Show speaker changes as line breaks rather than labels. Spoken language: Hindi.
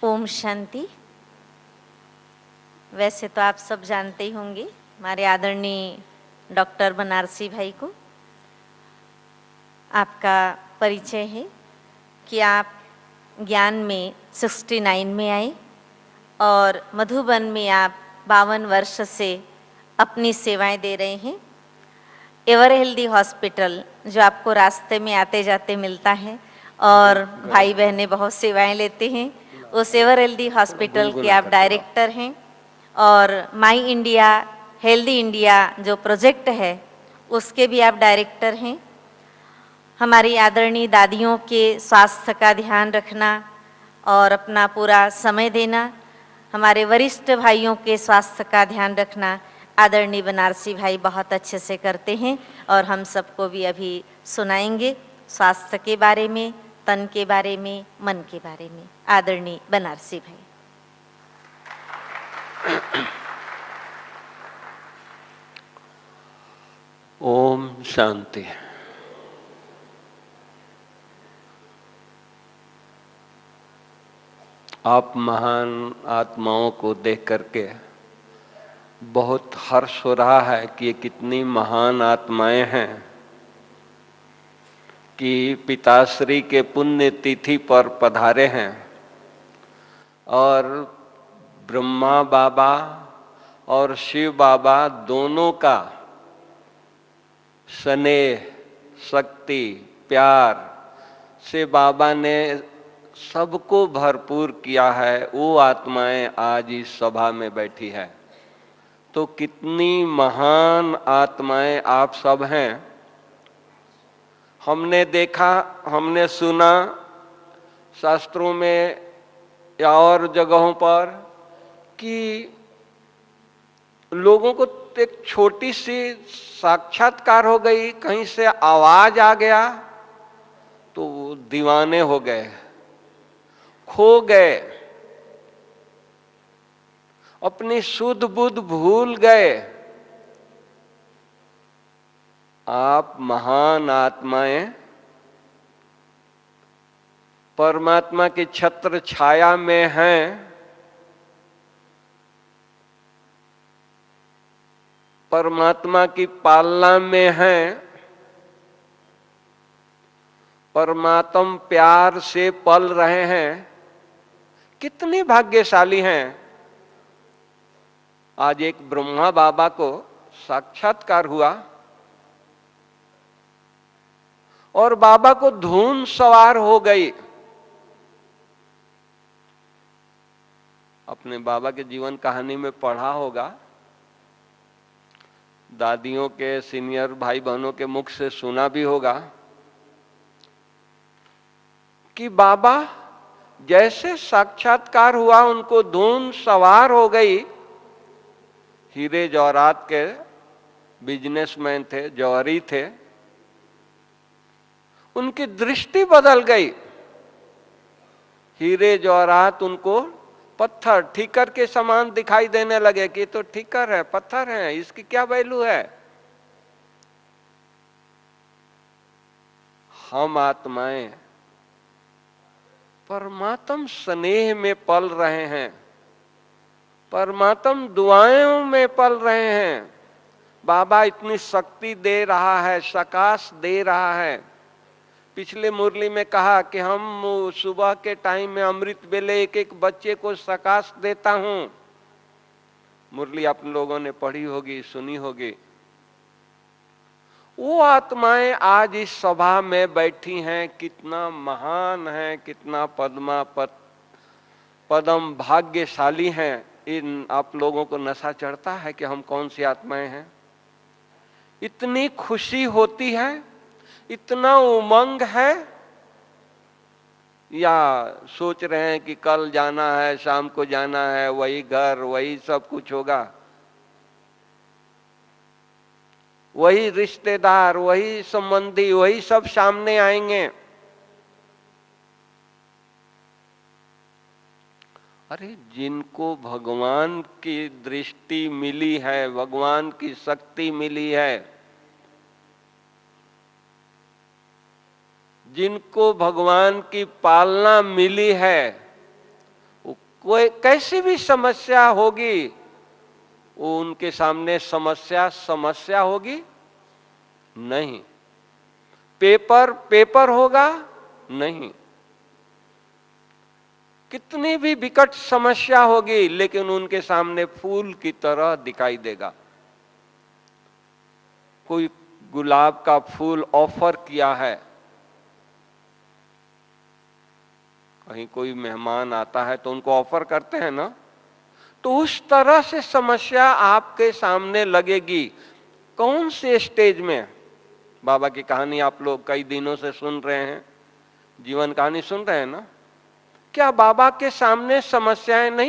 ओम शांति। वैसे तो आप सब जानते ही होंगे हमारे आदरणीय डॉक्टर बनारसी भाई को। आपका परिचय है कि आप ज्ञान में 69 में आए और मधुबन में आप 52 वर्ष से अपनी सेवाएं दे रहे हैं। एवर हेल्दी हॉस्पिटल जो आपको रास्ते में आते जाते मिलता है और भाई बहनें बहुत सेवाएं लेते हैं, उस एवर हेल्दी हॉस्पिटल के आप डायरेक्टर हैं। और माई इंडिया हेल्दी इंडिया जो प्रोजेक्ट है उसके भी आप डायरेक्टर हैं। हमारी आदरणीय दादियों के स्वास्थ्य का ध्यान रखना और अपना पूरा समय देना, हमारे वरिष्ठ भाइयों के स्वास्थ्य का ध्यान रखना आदरणीय बनारसी भाई बहुत अच्छे से करते हैं और हम सबको भी अभी सुनाएंगे स्वास्थ्य के बारे में, तन के बारे में, मन के बारे में। आदरणीय बनारसी भाई।
ओम शांति। आप महान आत्माओं को देख करके बहुत हर्ष हो रहा है कि ये कितनी महान आत्माएं हैं कि पिताश्री के पुण्य तिथि पर पधारे हैं और ब्रह्मा बाबा और शिव बाबा दोनों का स्नेह, शक्ति, प्यार से बाबा ने सबको भरपूर किया है। वो आत्माएं आज इस सभा में बैठी है, तो कितनी महान आत्माएं आप सब हैं। हमने देखा, हमने सुना शास्त्रों में या और जगहों पर कि लोगों को एक छोटी सी साक्षात्कार हो गई, कहीं से आवाज आ गया तो वो दीवाने हो गए, खो गए, अपनी शुद्ध बुद्ध भूल गए। आप महान आत्माएं परमात्मा की छत्र छाया में हैं, परमात्मा की पालना में हैं, परमात्म प्यार से पल रहे हैं। कितने भाग्यशाली हैं। आज एक ब्रह्मा बाबा को साक्षात्कार हुआ और बाबा को धुन सवार हो गई। अपने बाबा के जीवन कहानी में पढ़ा होगा, दादियों के, सीनियर भाई बहनों के मुख से सुना भी होगा कि बाबा जैसे साक्षात्कार हुआ उनको धुन सवार हो गई। हीरे जवाहरात के बिजनेसमैन थे, जौहरी थे, उनकी दृष्टि बदल गई। हीरे जवाहरात उनको पत्थर, ठीकर के समान दिखाई देने लगे कि तो ठीकर है, पत्थर है, इसकी क्या वैल्यू है। हम आत्माएं परमात्म स्नेह में पल रहे हैं, परमात्म दुआओं में पल रहे हैं। बाबा इतनी शक्ति दे रहा है, सकाश दे रहा है। पिछले मुरली में कहा कि हम सुबह के टाइम में अमृत बेले एक एक बच्चे को सकाश देता हूं। मुरली आप लोगों ने पढ़ी होगी, सुनी होगी। वो आत्माएं आज इस सभा में बैठी हैं, कितना महान है, कितना पदम भाग्यशाली हैं। इन आप लोगों को नशा चढ़ता है कि हम कौन सी आत्माएं हैं। इतनी खुशी होती है, इतना उमंग है, या सोच रहे हैं कि कल जाना है, शाम को जाना है, वही घर, वही सब कुछ होगा, वही रिश्तेदार, वही संबंधी, वही सब सामने आएंगे। अरे जिनको भगवान की दृष्टि मिली है, भगवान की शक्ति मिली है, जिनको भगवान की पालना मिली है, वो कोई कैसी भी समस्या होगी, वो उनके सामने समस्या होगी नहीं। पेपर होगा नहीं। कितनी भी विकट समस्या होगी, लेकिन उनके सामने फूल की तरह दिखाई देगा। कोई गुलाब का फूल ऑफर किया है, कहीं कोई मेहमान आता है तो उनको ऑफर करते हैं ना, तो उस तरह से समस्या आपके सामने लगेगी। कौन से स्टेज में? बाबा की कहानी आप लोग कई दिनों से सुन रहे हैं, जीवन कहानी सुन रहे हैं ना। क्या बाबा के सामने समस्याएं नहीं